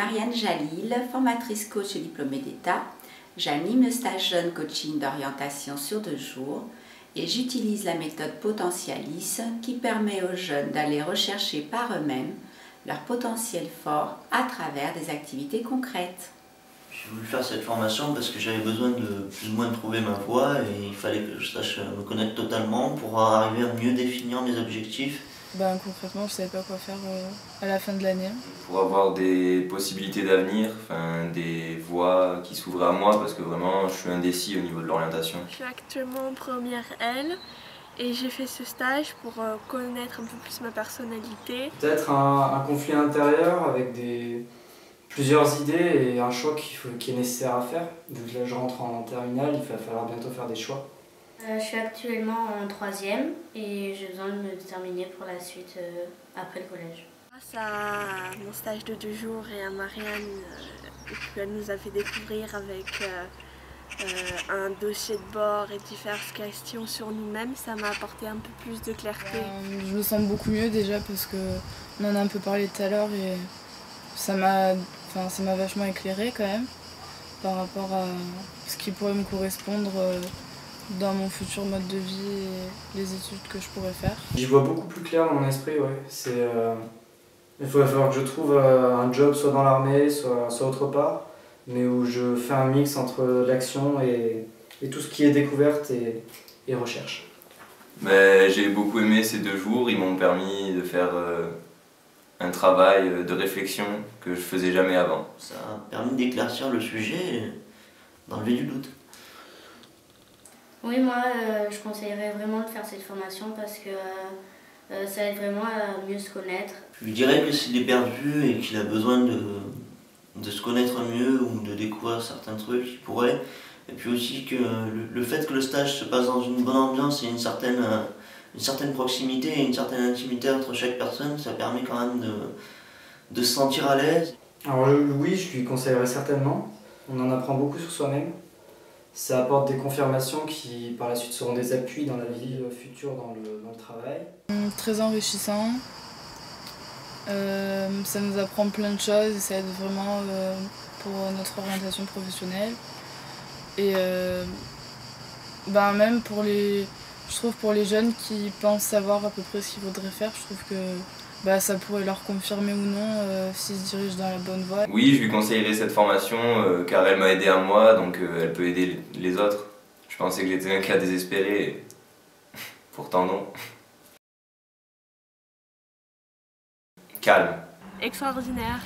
Marianne Jalil, formatrice coach et diplômée d'État. J'anime le stage jeune coaching d'orientation sur 2 jours et j'utilise la méthode Potentialis qui permet aux jeunes d'aller rechercher par eux-mêmes leur potentiel fort à travers des activités concrètes. J'ai voulu faire cette formation parce que j'avais besoin de plus ou moins trouver ma voie et il fallait que je sache me connaître totalement pour arriver à mieux définir mes objectifs. Concrètement, je ne savais pas quoi faire à la fin de l'année. Pour avoir des possibilités d'avenir, des voies qui s'ouvrent à moi parce que vraiment je suis indécis au niveau de l'orientation. Je suis actuellement en première L et j'ai fait ce stage pour connaître un peu plus ma personnalité. Peut-être un conflit intérieur avec plusieurs idées et un choix qui est nécessaire à faire. Vu que là je rentre en terminale, il va falloir bientôt faire des choix. Je suis actuellement en 3e et j'ai besoin de me déterminer pour la suite après le collège. Grâce à mon stage de 2 jours et à Marianne, qu'elle nous a fait découvrir avec un dossier de bord et diverses questions sur nous-mêmes, ça m'a apporté un peu plus de clarté. Je me sens beaucoup mieux déjà parce qu'on en a un peu parlé tout à l'heure et ça m'a vachement éclairé quand même par rapport à ce qui pourrait me correspondre dans mon futur mode de vie et les études que je pourrais faire. J'y vois beaucoup plus clair dans mon esprit, ouais. Il va falloir que je trouve un job soit dans l'armée, soit autre part, mais où je fais un mix entre l'action et tout ce qui est découverte et recherche. J'ai beaucoup aimé ces 2 jours, ils m'ont permis de faire un travail de réflexion que je faisais jamais avant. Ça a permis d'éclaircir le sujet et d'enlever du doute. Oui, moi je conseillerais vraiment de faire cette formation parce que ça aide vraiment à mieux se connaître. Je lui dirais que s'il est perdu et qu'il a besoin de se connaître mieux ou de découvrir certains trucs, il pourrait. Et puis aussi que le fait que le stage se passe dans une bonne ambiance et une certaine proximité et une certaine intimité entre chaque personne, ça permet quand même de se sentir à l'aise. Alors oui, je lui conseillerais certainement. On en apprend beaucoup sur soi-même. Ça apporte des confirmations qui par la suite seront des appuis dans la vie future, dans le travail. Très enrichissant. Ça nous apprend plein de choses et ça aide vraiment pour notre orientation professionnelle. Et même je trouve pour les jeunes qui pensent savoir à peu près ce qu'ils voudraient faire, je trouve que ça pourrait leur confirmer ou non s'ils se dirigent dans la bonne voie. Oui, je lui conseillerais cette formation car elle m'a aidé à moi, donc elle peut aider les autres. Je pensais que j'étais un cas désespéré, et pourtant non. Calme. Extraordinaire.